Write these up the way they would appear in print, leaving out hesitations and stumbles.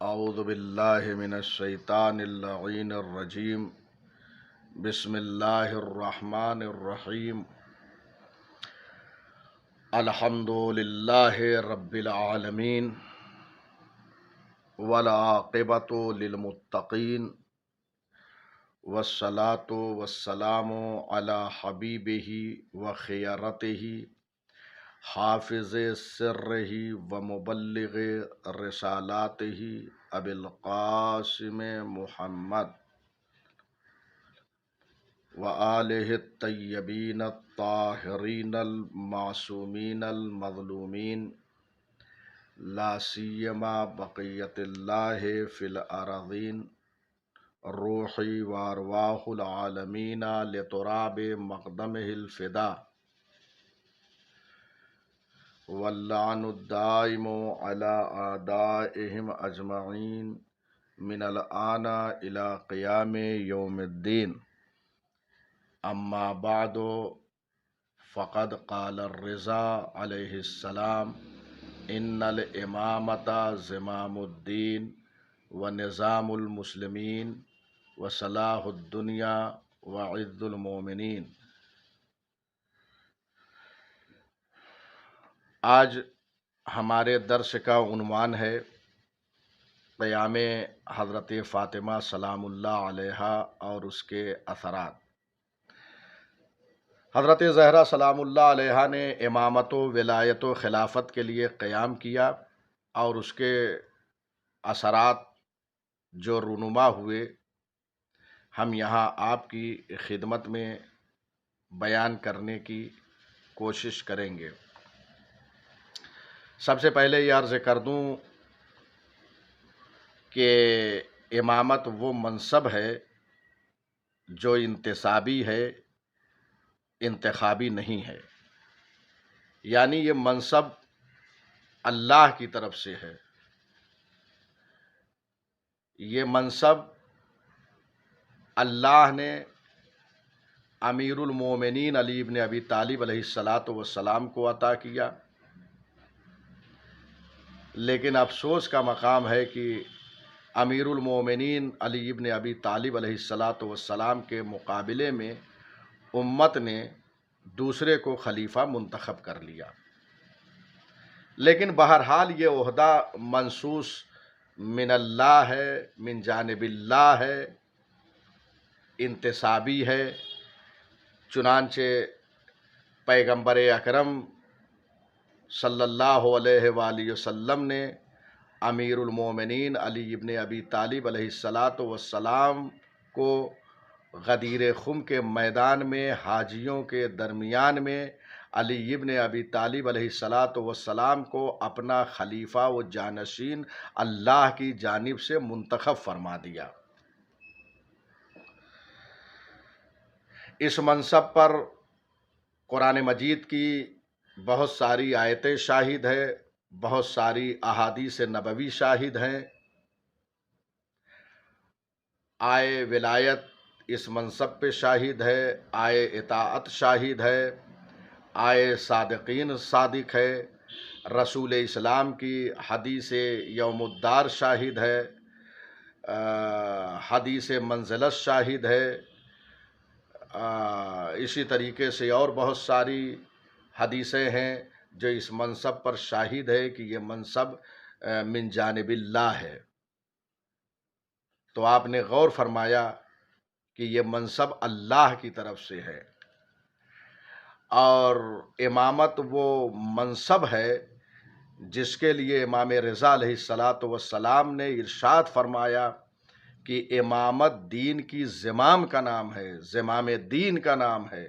اعوذ باللہ من الشیطان اللعین الرجیم بسم اللہ الرحمن الرحیم الحمد للہ رب العالمین والعاقبۃ للمتقین والصلاة والسلام علی حبیبہ وخیرتہ حافظ سرہ ومبلغ رسالاتہ ابی القاسم محمد وآلہ الطیبین الطاہرین المعصومین المظلومین لا سیما بقیت اللہ فی الارضین روحی وارواح العالمین لتراب مقدمہ الفدا واللعن الدائم علی اعدائہم اجمعین من الآن الی قیام یوم الدین اما بعد فقد قال الرضا علیہ السلام ان الامامۃ زمام الدین ونظام المسلمین وصلاح الدنیا وعز المومنین۔ آج ہمارے درس کا عنوان ہے قیام حضرت فاطمہ سلام اللہ علیہا اور اس کے اثرات۔ حضرت زہرا سلام اللہ علیہا نے امامت و ولایت و خلافت کے لیے قیام کیا اور اس کے اثرات جو رونما ہوئے ہم یہاں آپ کی خدمت میں بیان کرنے کی کوشش کریں گے۔ سب سے پہلے یہ عرض کر دوں کہ امامت وہ منصب ہے جو انتصابی ہے، انتخابی نہیں ہے، یعنی یہ منصب اللہ کی طرف سے ہے۔ یہ منصب اللہ نے امیر المومنین علی ابن ابی طالب علیہ السلام کو عطا کیا، لیکن افسوس کا مقام ہے کہ امیر المومنین علی ابن ابی طالب علیہ السلام کے مقابلے میں امت نے دوسرے کو خلیفہ منتخب کر لیا، لیکن بہرحال یہ عہدہ منصوص من اللہ ہے، من جانب اللہ ہے، انتصابی ہے۔ چنانچہ پیغمبر اکرم صلی اللہ علیہ وآلہ وسلم نے امیر المومنین علی ابن ابی طالب علیہ السلام کو غدیر خم کے میدان میں حاجیوں کے درمیان میں علی ابن ابی طالب علیہ السلام کو اپنا خلیفہ و جانشین اللہ کی جانب سے منتخب فرما دیا۔ اس منصب پر قرآن مجید کی بہت ساری آیتیں شاہد ہے، بہت ساری احادیث نبوی شاہد ہیں۔ آئے ولایت اس منصب پہ شاہد ہے، آئے اطاعت شاہد ہے، آئے صادقین صادق ہے، رسول اسلام کی حدیث یوم الدار شاہد ہے، حدیث منزلت شاہد ہے، اسی طریقے سے اور بہت ساری حدیثیں ہیں جو اس منصب پر شاہد ہے کہ یہ منصب من جانب اللہ ہے۔ تو آپ نے غور فرمایا کہ یہ منصب اللہ کی طرف سے ہے، اور امامت وہ منصب ہے جس کے لیے امام رضا علیہ السلام نے ارشاد فرمایا کہ امامت دین کی زمام کا نام ہے، زمام دین کا نام ہے،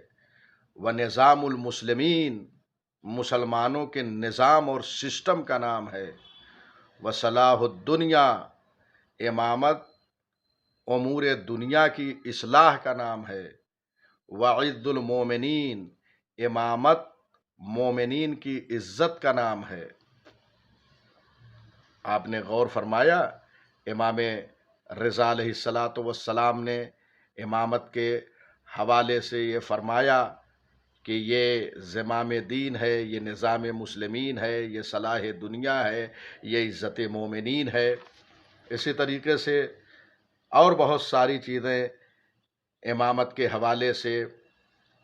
ونظام المسلمین مسلمانوں کے نظام اور سسٹم کا نام ہے، وصلاح الدنیا امامت امور دنیا کی اصلاح کا نام ہے، وعز المومنین امامت مومنین کی عزت کا نام ہے۔ آپ نے غور فرمایا امام رضا علیہ السلام نے امامت کے حوالے سے یہ فرمایا کہ یہ زمام دین ہے، یہ نظام مسلمین ہے، یہ صلاح دنیا ہے، یہ عزت مومنین ہے۔ اسی طریقے سے اور بہت ساری چیزیں امامت کے حوالے سے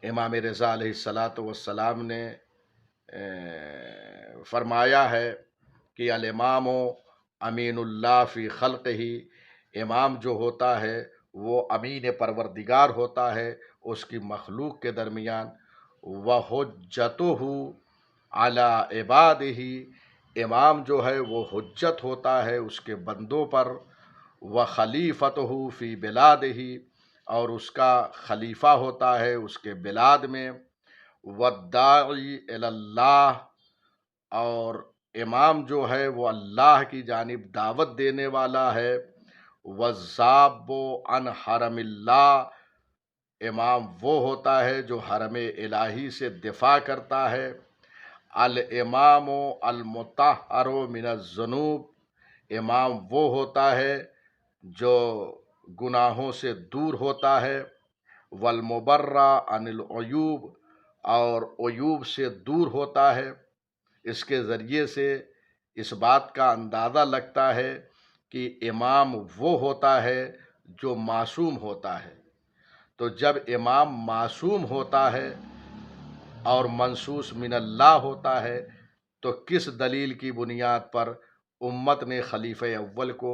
امام رضا علیہ الصلاۃ والسلام نے فرمایا ہے کہ الامام امین اللہ فی خلق ہی، امام جو ہوتا ہے وہ امین پروردگار ہوتا ہے اس کی مخلوق کے درمیان، وحجتہ علی عبادہ، امام جو ہے وہ حجت ہوتا ہے اس کے بندوں پر، وخلیفتہ فی بلادہ، اور اس کا خلیفہ ہوتا ہے اس کے بلاد میں، والداعی الی اللہ، اور امام جو ہے وہ اللہ کی جانب دعوت دینے والا ہے، والذاب عن حرم اللہ، امام وہ ہوتا ہے جو حرم الہی سے دفاع کرتا ہے، الامام المطہر من الذنوب، امام وہ ہوتا ہے جو گناہوں سے دور ہوتا ہے، والمبرہ عن العیوب، اور عیوب سے دور ہوتا ہے۔ اس کے ذریعے سے اس بات کا اندازہ لگتا ہے کہ امام وہ ہوتا ہے جو معصوم ہوتا ہے۔ تو جب امام معصوم ہوتا ہے اور منصوص من اللہ ہوتا ہے تو کس دلیل کی بنیاد پر امت نے خلیفہ اول کو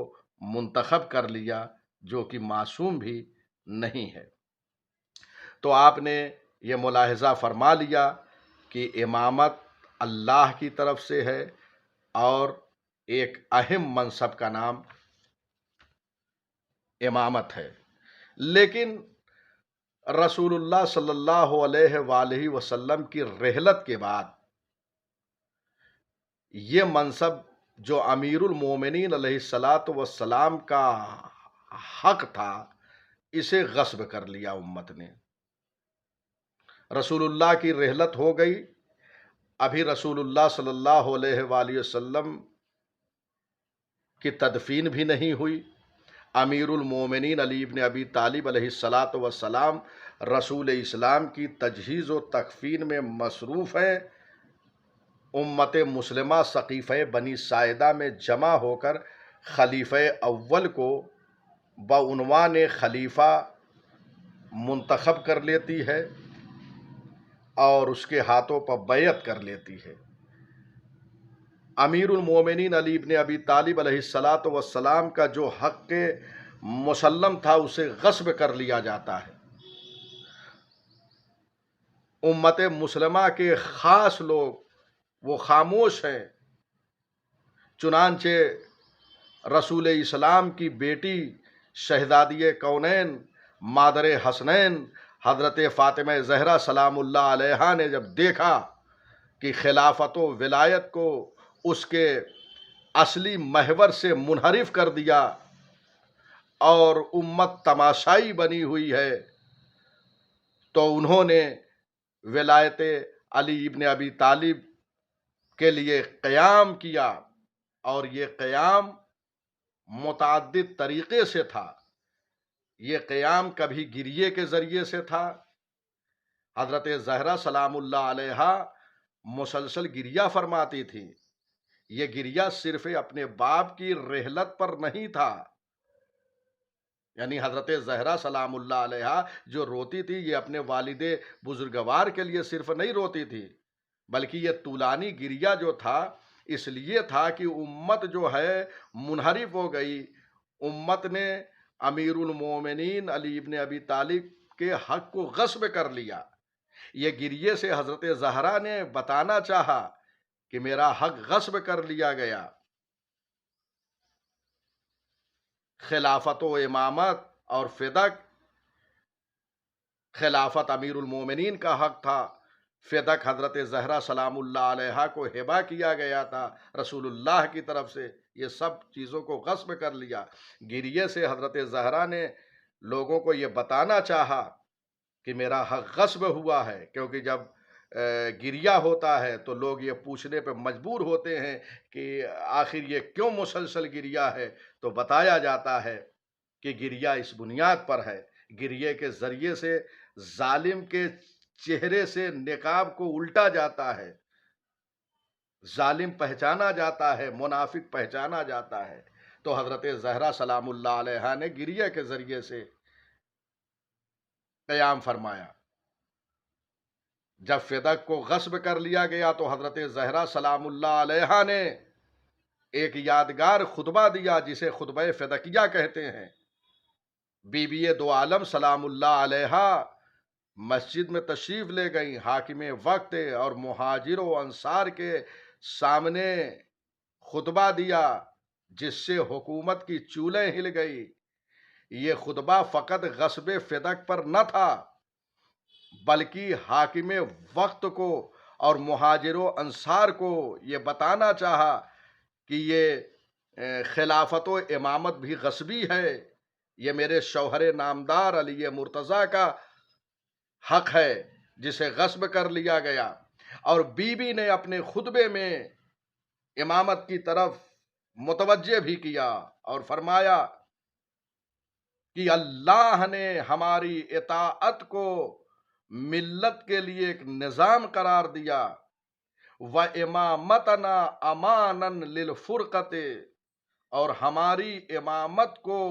منتخب کر لیا جو کہ معصوم بھی نہیں ہے؟ تو آپ نے یہ ملاحظہ فرما لیا کہ امامت اللہ کی طرف سے ہے اور ایک اہم منصب کا نام امامت ہے، لیکن رسول اللہ صلی اللہ علیہ وآلہ وسلم کی رحلت کے بعد یہ منصب جو امیر المومنین علیہ الصلاۃ والسلام کا حق تھا اسے غصب کر لیا امت نے۔ رسول اللہ کی رحلت ہو گئی، ابھی رسول اللہ صلی اللہ علیہ وآلہ وسلم کی تدفین بھی نہیں ہوئی، امیر المومنین علی بن ابی طالب علیہ الصلاۃ والسلام رسول اسلام کی تجہیز و تکفین میں مصروف ہیں۔ امت مسلمہ سقیفہ بنی ساعدہ میں جمع ہو کر خلیفہ اول کو بعنوان خلیفہ منتخب کر لیتی ہے اور اس کے ہاتھوں پر بیعت کر لیتی ہے۔ امیر المومنین علی بن ابی طالب علیہ الصلاۃ والسلام کا جو حق مسلم تھا اسے غصب کر لیا جاتا ہے۔ امت مسلمہ کے خاص لوگ وہ خاموش ہیں، چنانچہ رسول اسلام کی بیٹی شہزادی کونین مادر حسنین حضرت فاطمہ زہرا سلام اللہ علیہا نے جب دیکھا کہ خلافت و ولایت کو اس کے اصلی محور سے منحرف کر دیا اور امت تماشائی بنی ہوئی ہے، تو انہوں نے ولایت علی ابن ابی طالب کے لیے قیام کیا، اور یہ قیام متعدد طریقے سے تھا۔ یہ قیام کبھی گریے کے ذریعے سے تھا، حضرت زہرا سلام اللہ علیہا مسلسل گریہ فرماتی تھی۔ یہ گریہ صرف اپنے باپ کی رحلت پر نہیں تھا، یعنی حضرت زہرا سلام اللہ علیہا جو روتی تھی یہ اپنے والد بزرگوار کے لیے صرف نہیں روتی تھی، بلکہ یہ طولانی گریہ جو تھا اس لیے تھا کہ امت جو ہے منحرف ہو گئی، امت نے امیر المومنین علی ابن ابی طالب کے حق کو غصب کر لیا۔ یہ گریے سے حضرت زہرا نے بتانا چاہا کہ میرا حق غصب کر لیا گیا۔ خلافت و امامت اور فدق، خلافت امیر المومنین کا حق تھا، فدق حضرت زہرا سلام اللہ علیہا کو ہبہ کیا گیا تھا رسول اللہ کی طرف سے، یہ سب چیزوں کو غصب کر لیا۔ گریے سے حضرت زہرا نے لوگوں کو یہ بتانا چاہا کہ میرا حق غصب ہوا ہے، کیونکہ جب گریہ ہوتا ہے تو لوگ یہ پوچھنے پہ مجبور ہوتے ہیں کہ آخر یہ کیوں مسلسل گریہ ہے، تو بتایا جاتا ہے کہ گریہ اس بنیاد پر ہے، گریے کے ذریعے سے ظالم کے چہرے سے نقاب کو الٹا جاتا ہے، ظالم پہچانا جاتا ہے، منافق پہچانا جاتا ہے۔ تو حضرت زہرا سلام اللہ علیہا نے گریہ کے ذریعے سے قیام فرمایا۔ جب فدق کو غصب کر لیا گیا تو حضرت زہرا سلام اللہ علیہا نے ایک یادگار خطبہ دیا جسے خطبہ فدقیہ کہتے ہیں۔ بی بی دو عالم سلام اللہ علیہا مسجد میں تشریف لے گئیں، حاکم وقت اور مہاجر و انصار کے سامنے خطبہ دیا جس سے حکومت کی چولیں ہل گئی۔ یہ خطبہ فقط غصب فدق پر نہ تھا بلکہ حاکم وقت کو اور مہاجر و انصار کو یہ بتانا چاہا کہ یہ خلافت و امامت بھی غصبی ہے، یہ میرے شوہر نامدار علی مرتضیٰ کا حق ہے جسے غصب کر لیا گیا۔ اور بی بی نے اپنے خطبے میں امامت کی طرف متوجہ بھی کیا اور فرمایا کہ اللہ نے ہماری اطاعت کو ملت کے لیے ایک نظام قرار دیا، وَإِمَامَتَنَا أَمَانًا لِلْفُرْقَةِ، اور ہماری امامت کو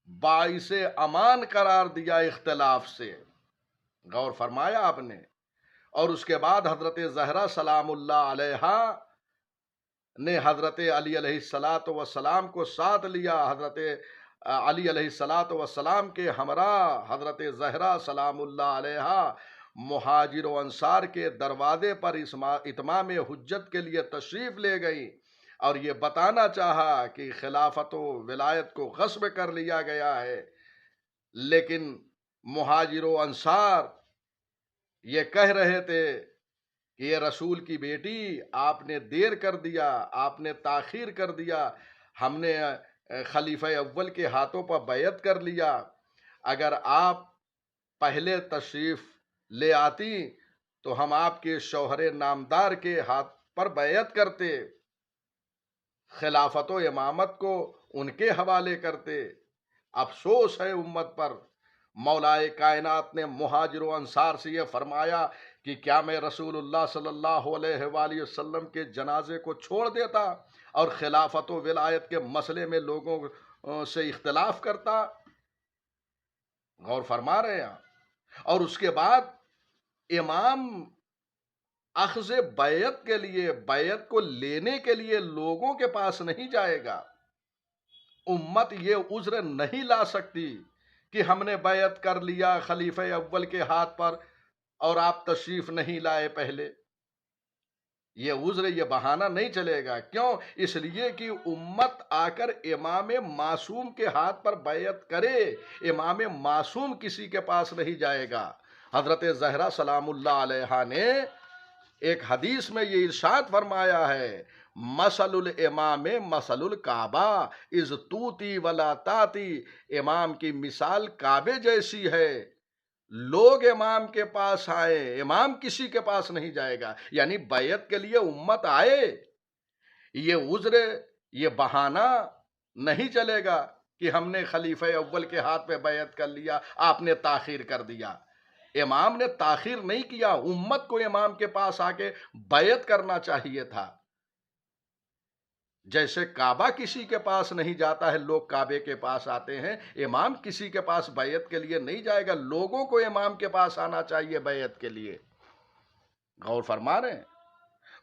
باعث امان قرار دیا اختلاف سے۔ غور فرمایا آپ نے۔ اور اس کے بعد حضرت زہرا سلام اللہ علیہا نے حضرت علی علیہ السلام کو ساتھ لیا۔ حضرت علی علیہ السلام کے ہمراہ حضرت زہرا سلام اللہ علیہا مہاجر و انصار کے دروازے پر اتمام حجت کے لیے تشریف لے گئی اور یہ بتانا چاہا کہ خلافت و ولایت کو غصب کر لیا گیا ہے، لیکن مہاجر و انصار یہ کہہ رہے تھے کہ یہ رسول کی بیٹی، آپ نے دیر کر دیا، آپ نے تاخیر کر دیا، ہم نے خلیفہ اول کے ہاتھوں پر بیعت کر لیا، اگر آپ پہلے تشریف لے آتی تو ہم آپ کے شوہر نامدار کے ہاتھ پر بیعت کرتے، خلافت و امامت کو ان کے حوالے کرتے۔ افسوس ہے امت پر۔ مولائے کائنات نے مہاجر و انصار سے یہ فرمایا کہ کیا میں رسول اللہ صلی اللہ علیہ وآلہ وسلم کے جنازے کو چھوڑ دیتا اور خلافت و ولایت کے مسئلے میں لوگوں سے اختلاف کرتا؟ غور فرما رہے ہیں۔ اور اس کے بعد امام اخذ بیعت کے لیے، بیعت کو لینے کے لیے لوگوں کے پاس نہیں جائے گا۔ امت یہ عذر نہیں لا سکتی کہ ہم نے بیعت کر لیا خلیفہ اول کے ہاتھ پر اور آپ تشریف نہیں لائے پہلے۔ یہ عذر، یہ بہانہ نہیں چلے گا۔ کیوں؟ اس لیے کہ امت آ کر امام معصوم کے ہاتھ پر بیعت کرے، امام معصوم کسی کے پاس نہیں جائے گا۔ حضرت زہرا سلام اللہ علیہا نے ایک حدیث میں یہ ارشاد فرمایا ہے، مثل الامام مثل الکعبہ اذ توتی ولا تاتی، امام کی مثال کعبے جیسی ہے، لوگ امام کے پاس آئے، امام کسی کے پاس نہیں جائے گا۔ یعنی بیعت کے لیے امت آئے، یہ عذر، یہ بہانہ نہیں چلے گا کہ ہم نے خلیفہ اول کے ہاتھ پہ بیعت کر لیا، آپ نے تاخیر کر دیا۔ امام نے تاخیر نہیں کیا، امت کو امام کے پاس آ کے بیعت کرنا چاہیے تھا۔ جیسے کعبہ کسی کے پاس نہیں جاتا ہے، لوگ کعبے کے پاس آتے ہیں، امام کسی کے پاس بیعت کے لیے نہیں جائے گا، لوگوں کو امام کے پاس آنا چاہیے بیعت کے لیے۔ غور فرما رہے ہیں۔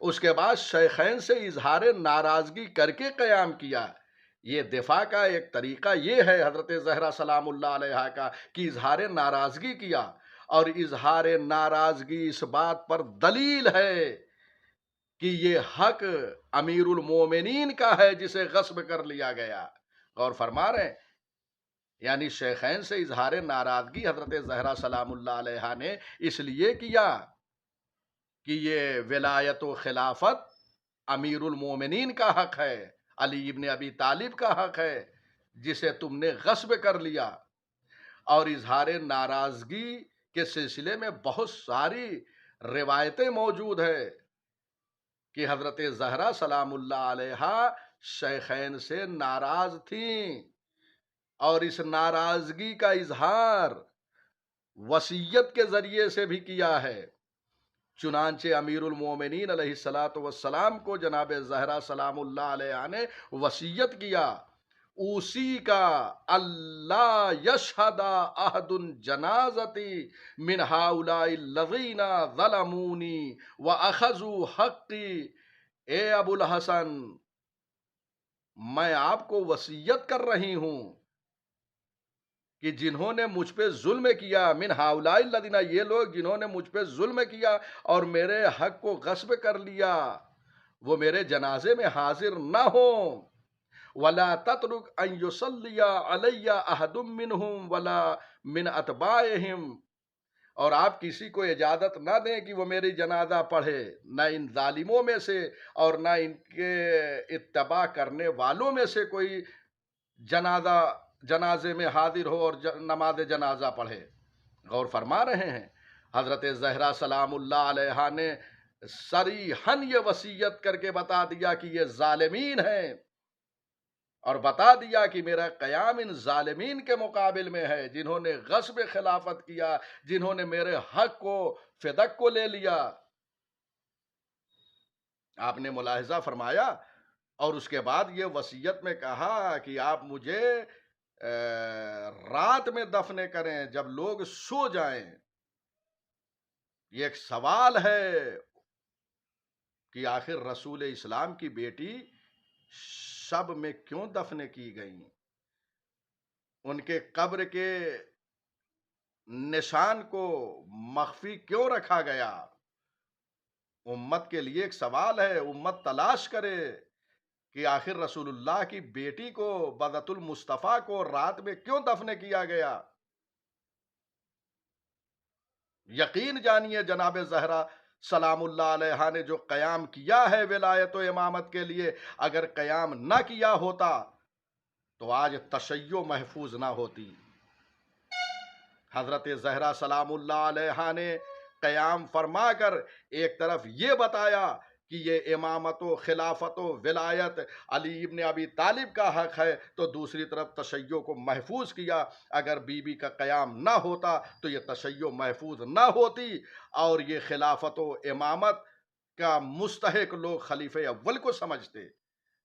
اس کے بعد شیخین سے اظہار ناراضگی کر کے قیام کیا۔ یہ دفاع کا ایک طریقہ یہ ہے حضرت زہرا سلام اللہ علیہا کا کہ اظہار ناراضگی کیا، اور اظہار ناراضگی اس بات پر دلیل ہے کہ یہ حق امیر المومنین کا ہے جسے غصب کر لیا گیا۔ غور فرما رہے ہیں۔ یعنی شیخین سے اظہار ناراضگی حضرت زہرا سلام اللہ علیہا نے اس لیے کیا کہ یہ ولایت و خلافت امیر المومنین کا حق ہے، علی ابن ابی طالب کا حق ہے، جسے تم نے غصب کر لیا۔ اور اظہار ناراضگی کے سلسلے میں بہت ساری روایتیں موجود ہیں کہ حضرت زہرا سلام اللہ علیہا شیخین سے ناراض تھیں، اور اس ناراضگی کا اظہار وصیت کے ذریعے سے بھی کیا ہے۔ چنانچہ امیر المومنین علیہ السلام کو جناب زہرا سلام اللہ علیہا نے وصیت کیا اسی کا اللہ یشہد احد جنازتی من ہؤلاء الذین ظلمونی واخذوا حقی۔ اے ابو الحسن، میں آپ کو وصیت کر رہی ہوں کہ جنہوں نے مجھ پہ ظلم کیا، من ہؤلاء الذین، یہ لوگ جنہوں نے مجھ پہ ظلم کیا اور میرے حق کو غصب کر لیا، وہ میرے جنازے میں حاضر نہ ہوں۔ وَلَا تَتْرُكْ أَن يُصَلِّيَ عَلَيَّ أَحَدٌ مِّنْهُمْ وَلَا مِنْ أَتْبَاعِهِمْ، اور آپ کسی کو اجازت نہ دیں کہ وہ میری جنازہ پڑھے، نہ ان ظالموں میں سے اور نہ ان کے اتباع کرنے والوں میں سے کوئی جنازے میں حاضر ہو اور نماز جنازہ پڑھے۔ غور فرما رہے ہیں، حضرت زہرا سلام اللہ علیہا نے صریحاً یہ وصیت کر کے بتا دیا کہ یہ ظالمین ہیں، اور بتا دیا کہ میرا قیام ان ظالمین کے مقابل میں ہے، جنہوں نے غصب خلافت کیا، جنہوں نے میرے حق کو فدق کو لے لیا۔ آپ نے ملاحظہ فرمایا، اور اس کے بعد یہ وصیت میں کہا کہ آپ مجھے رات میں دفن کریں، جب لوگ سو جائیں۔ یہ ایک سوال ہے کہ آخر رسول اسلام کی بیٹی شب میں کیوں دفن کی گئیں؟ ان کے قبر کے نشان کو مخفی کیوں رکھا گیا؟ امت کے لیے ایک سوال ہے، امت تلاش کرے کہ آخر رسول اللہ کی بیٹی کو، بدعت المصطفیٰ کو رات میں کیوں دفن کیا گیا؟ یقین جانیے جناب زہرا سلام اللہ علیہا نے جو قیام کیا ہے ولایت و امامت کے لیے، اگر قیام نہ کیا ہوتا تو آج تشیع محفوظ نہ ہوتی۔ حضرت زہرا سلام اللہ علیہا نے قیام فرما کر ایک طرف یہ بتایا کہ یہ امامت و خلافت و ولایت علی ابن ابی طالب کا حق ہے، تو دوسری طرف تشیع کو محفوظ کیا۔ اگر بی بی کا قیام نہ ہوتا تو یہ تشیع محفوظ نہ ہوتی، اور یہ خلافت و امامت کا مستحق لوگ خلیفہ اول کو سمجھتے۔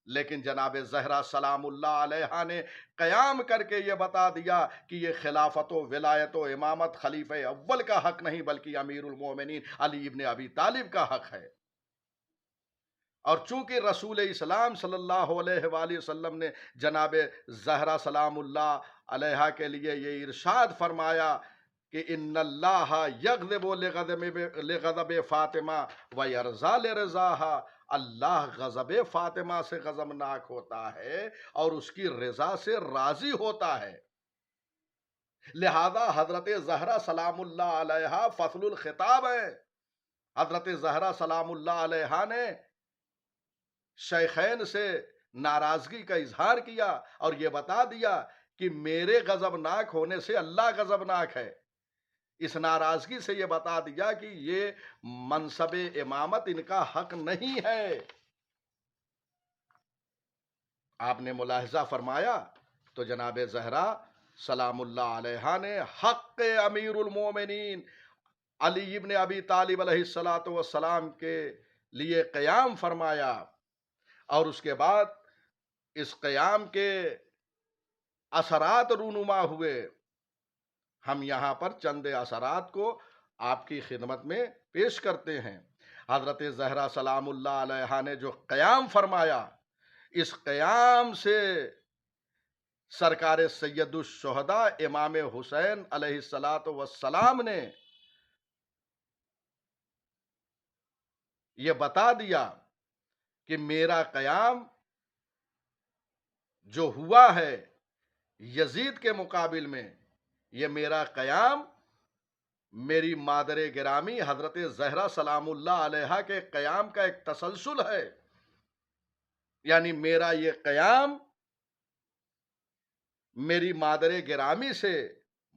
لیکن جناب زہرا سلام اللہ علیہا نے قیام کر کے یہ بتا دیا کہ یہ خلافت و ولایت و امامت خلیفہ اول کا حق نہیں، بلکہ امیر المومنین علی ابن ابی طالب کا حق ہے۔ اور چونکہ رسول اسلام صلی اللہ علیہ وآلہ وسلم نے جناب زہرا سلام اللہ علیہا کے لیے یہ ارشاد فرمایا کہ ان اللہ یغضب لغضب فاطمہ ویرضی لرضاہا، اللہ غضب فاطمہ سے غضبناک ہوتا ہے اور اس کی رضا سے راضی ہوتا ہے۔ لہذا حضرت زہرا سلام اللہ علیہا فصل الخطاب ہے۔ حضرت زہرا سلام اللہ علیہا نے شیخین سے ناراضگی کا اظہار کیا اور یہ بتا دیا کہ میرے غضبناک ہونے سے اللہ غضبناک ہے۔ اس ناراضگی سے یہ بتا دیا کہ یہ منصب امامت ان کا حق نہیں ہے۔ آپ نے ملاحظہ فرمایا تو جناب زہرا سلام اللہ علیہا نے حق امیر المومنین علی ابن ابی طالب علیہ السلام کے لیے قیام فرمایا، اور اس کے بعد اس قیام کے اثرات رونما ہوئے۔ ہم یہاں پر چند اثرات کو آپ کی خدمت میں پیش کرتے ہیں۔ حضرت زہرا سلام اللہ علیہا نے جو قیام فرمایا، اس قیام سے سرکار سید الشہداء امام حسین علیہ السلام نے یہ بتا دیا کہ میرا قیام جو ہوا ہے یزید کے مقابل میں، یہ میرا قیام میری مادر گرامی حضرت زہرا سلام اللہ علیہا کے قیام کا ایک تسلسل ہے۔ یعنی میرا یہ قیام میری مادر گرامی سے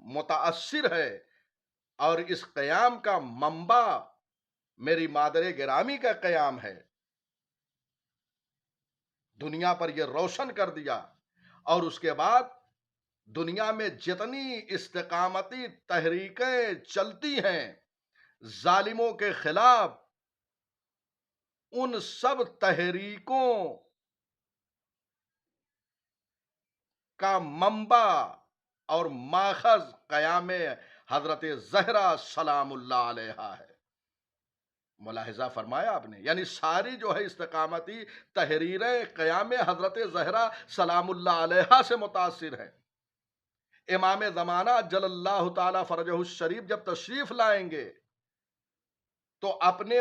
متاثر ہے، اور اس قیام کا منبع میری مادر گرامی کا قیام ہے۔ دنیا پر یہ روشن کر دیا، اور اس کے بعد دنیا میں جتنی استقامتی تحریکیں چلتی ہیں ظالموں کے خلاف، ان سب تحریکوں کا منبع اور ماخذ قیام حضرت زہرا سلام اللہ علیہا ہے۔ ملاحظہ فرمایا آپ نے، یعنی ساری جو ہے استقامتی تحریریں قیام حضرت زہرا سلام اللہ علیہا سے متاثر ہے۔ امام زمانہ جل اللہ تعالی فرجہ الشریف جب تشریف لائیں گے تو اپنے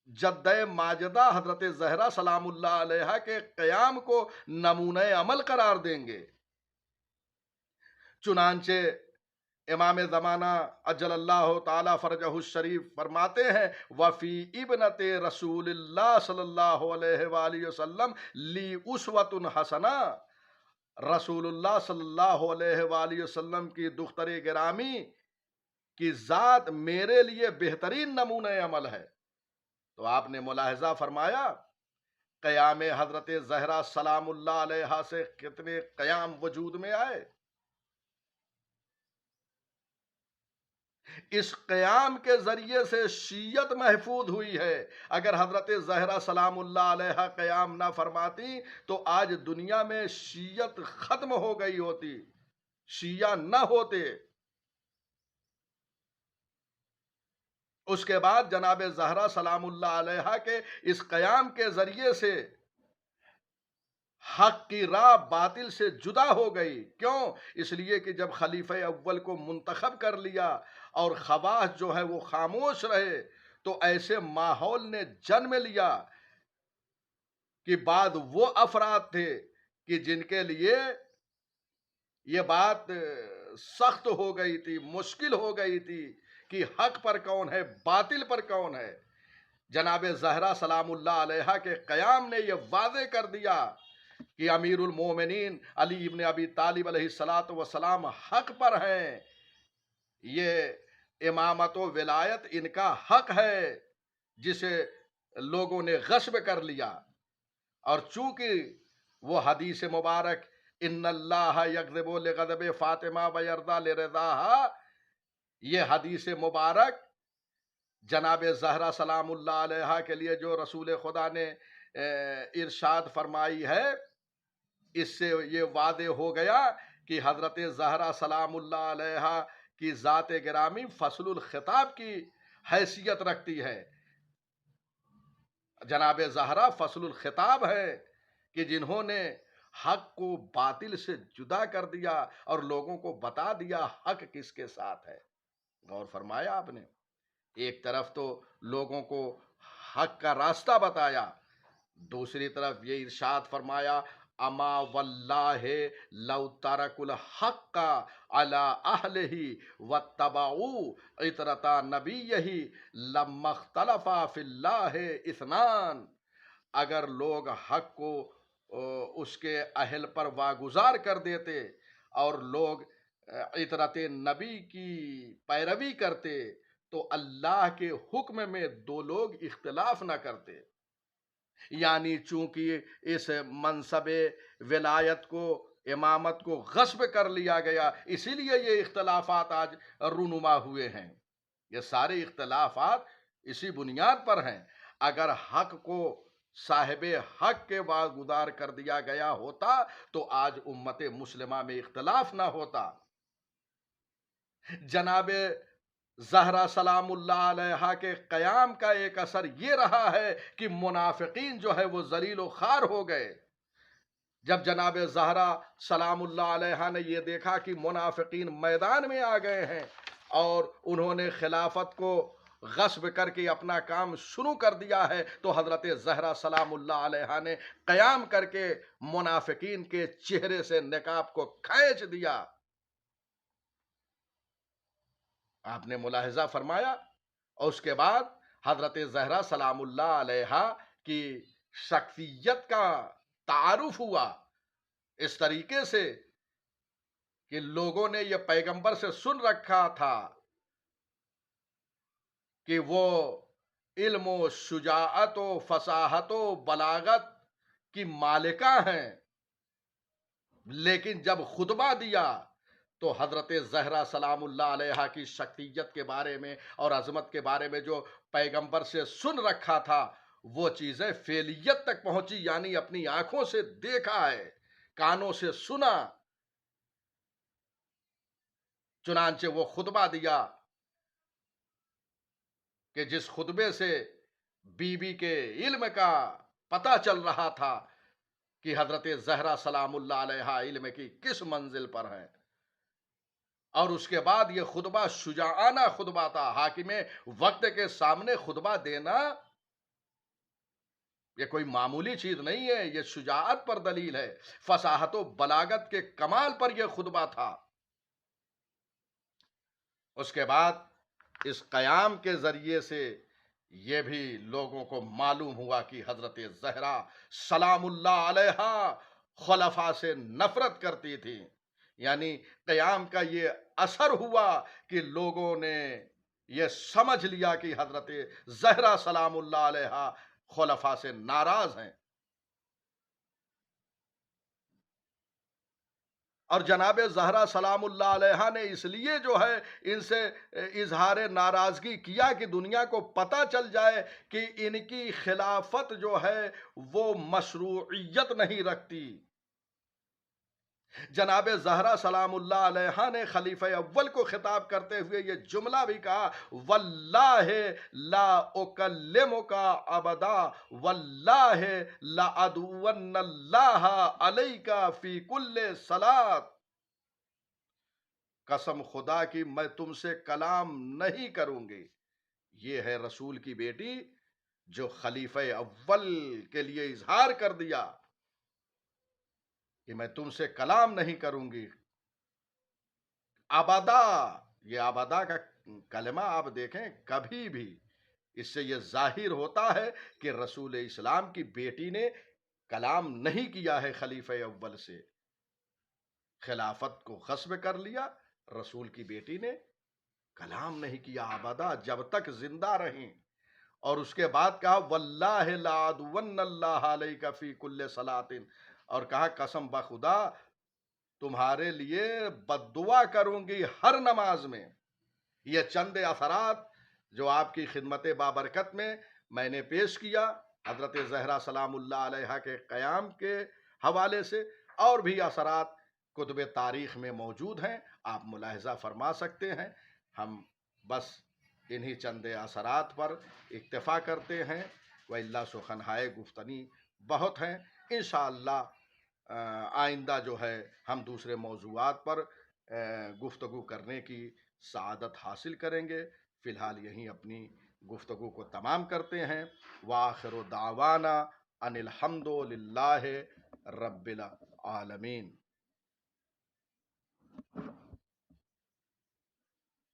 جدہ ماجدہ حضرت زہرا سلام اللہ علیہا کے قیام کو نمونہ عمل قرار دیں گے۔ چنانچہ امام زمانہ اجل اللہ تعالی فرجہ الشریف فرماتے ہیں وفی ابنت رسول اللہ صلی اللہ علیہ وآلہ وسلم لی اسوۃ حسنہ، رسول اللہ صلی اللہ علیہ وآلہ وسلم کی دختر گرامی کی ذات میرے لیے بہترین نمونہ عمل ہے۔ تو آپ نے ملاحظہ فرمایا قیام حضرت زہرا سلام اللہ علیہا سے کتنے قیام وجود میں آئے۔ اس قیام کے ذریعے سے شیعت محفوظ ہوئی ہے۔ اگر حضرت زہرا سلام اللہ علیہا قیام نہ فرماتی تو آج دنیا میں شیعت ختم ہو گئی ہوتی، شیعہ نہ ہوتے۔ اس کے بعد جناب زہرا سلام اللہ علیہا کے اس قیام کے ذریعے سے حق کی راہ باطل سے جدا ہو گئی۔ کیوں؟ اس لیے کہ جب خلیفہ اول کو منتخب کر لیا اور خواص جو ہے وہ خاموش رہے تو ایسے ماحول نے جنم لیا کہ بعد وہ افراد تھے کہ جن کے لیے یہ بات سخت ہو گئی تھی، مشکل ہو گئی تھی کہ حق پر کون ہے، باطل پر کون ہے۔ جناب زہرا سلام اللہ علیہا کے قیام نے یہ واضح کر دیا کہ امیر المومنین علی ابن ابی طالب علیہ السلام حق پر ہیں، یہ امامت و ولایت ان کا حق ہے جسے لوگوں نے غصب کر لیا۔ اور چونکہ وہ حدیث مبارک ان اللہ یغضب لغضب فاطمہ ویرضی لرضاہا، یہ حدیث مبارک جناب زہرا سلام اللہ علیہا کے لیے جو رسول خدا نے ارشاد فرمائی ہے، اس سے یہ واضح ہو گیا کہ حضرت زہرا سلام اللہ علیہا کی ذات گرامی فصل الخطاب کی حیثیت رکھتی ہے۔ جناب زہرا فصل الخطاب ہے کہ جنہوں نے حق کو باطل سے جدا کر دیا اور لوگوں کو بتا دیا حق کس کے ساتھ ہے۔ غور فرمایا آپ نے، ایک طرف تو لوگوں کو حق کا راستہ بتایا، دوسری طرف یہ ارشاد فرمایا اما واللہ لو ترک الحق علی اہلہ واتبعوا عطرۃ نبیہ لما اختلف فی اللہ اثنان، اگر لوگ حق کو اس کے اہل پر واگزار کر دیتے اور لوگ عطرت نبی کی پیروی کرتے تو اللہ کے حکم میں دو لوگ اختلاف نہ کرتے۔ یعنی چونکہ اس منصب ولایت کو، امامت کو غصب کر لیا گیا، اسی لیے یہ اختلافات آج رونما ہوئے ہیں۔ یہ سارے اختلافات اسی بنیاد پر ہیں۔ اگر حق کو صاحب حق کے واگزار کر دیا گیا ہوتا تو آج امت مسلمہ میں اختلاف نہ ہوتا۔ جناب زہرا سلام اللہ علیہا کے قیام کا ایک اثر یہ رہا ہے کہ منافقین جو ہے وہ ذلیل و خوار ہو گئے۔ جب جناب زہرا سلام اللہ علیہا نے یہ دیکھا کہ منافقین میدان میں آ گئے ہیں اور انہوں نے خلافت کو غصب کر کے اپنا کام شروع کر دیا ہے، تو حضرت زہرا سلام اللہ علیہا نے قیام کر کے منافقین کے چہرے سے نقاب کو کھینچ دیا۔ آپ نے ملاحظہ فرمایا، اور اس کے بعد حضرت زہرا سلام اللہ علیہا کی شخصیت کا تعارف ہوا اس طریقے سے کہ لوگوں نے یہ پیغمبر سے سن رکھا تھا کہ وہ علم و شجاعت و فصاحت و بلاغت کی مالکہ ہیں، لیکن جب خطبہ دیا تو حضرت زہرا سلام اللہ علیہا کی شخصیت کے بارے میں اور عظمت کے بارے میں جو پیغمبر سے سن رکھا تھا وہ چیزیں فعلیت تک پہنچی، یعنی اپنی آنکھوں سے دیکھا ہے، کانوں سے سنا، چنانچہ وہ خطبہ دیا کہ جس خطبے سے بی بی کے علم کا پتہ چل رہا تھا کہ حضرت زہرا سلام اللہ علیہا علم کی کس منزل پر ہیں. اور اس کے بعد یہ خطبہ شجاعانہ خطبہ تھا. حاکم وقت کے سامنے خطبہ دینا یہ کوئی معمولی چیز نہیں ہے، یہ شجاعت پر دلیل ہے، فصاحت و بلاغت کے کمال پر یہ خطبہ تھا. اس کے بعد اس قیام کے ذریعے سے یہ بھی لوگوں کو معلوم ہوا کہ حضرت زہرا سلام اللہ علیہا خلفاء سے نفرت کرتی تھی. یعنی قیام کا یہ اثر ہوا کہ لوگوں نے یہ سمجھ لیا کہ حضرت زہرا سلام اللہ علیہا خلفاء سے ناراض ہیں. اور جناب زہرا سلام اللہ علیہا نے اس لیے جو ہے ان سے اظہار ناراضگی کیا کہ دنیا کو پتہ چل جائے کہ ان کی خلافت جو ہے وہ مشروعیت نہیں رکھتی. جناب زہرا سلام اللہ علیہا نے خلیفہ اول کو خطاب کرتے ہوئے یہ جملہ بھی کہا، واللہ لا اکلمک ابدا واللہ لا ادعون اللہ علیک فی کل صلاۃ. قسم خدا کی میں تم سے کلام نہیں کروں گی. یہ ہے رسول کی بیٹی جو خلیفہ اول کے لیے اظہار کر دیا کہ میں تم سے کلام نہیں کروں گی. ابدا، یہ ابدا کا کلمہ آپ دیکھیں کبھی بھی اس سے یہ ظاہر ہوتا ہے کہ رسول اسلام کی بیٹی نے کلام نہیں کیا ہے خلیفہ اول سے. خلافت کو غصب کر لیا، رسول کی بیٹی نے کلام نہیں کیا ابدا جب تک زندہ رہیں. اور اس کے بعد کہا واللہ لا ادعون اللہ علیک فی کل صلاۃ، اور کہا قسم بخدا تمہارے لیے بد دعا کروں گی ہر نماز میں. یہ چند اثرات جو آپ کی خدمت بابرکت میں نے پیش کیا حضرت زہرا سلام اللہ علیہا کے قیام کے حوالے سے، اور بھی اثرات کتب تاریخ میں موجود ہیں، آپ ملاحظہ فرما سکتے ہیں. ہم بس انہی چند اثرات پر اکتفا کرتے ہیں. وَإِلَّا سُخَنْہائے گفتنی بہت ہیں. انشاءاللہ آئندہ جو ہے ہم دوسرے موضوعات پر گفتگو کرنے کی سعادت حاصل کریں گے. فی الحال یہیں اپنی گفتگو کو تمام کرتے ہیں. وآخر دعوانا ان الحمد للہ رب العالمین.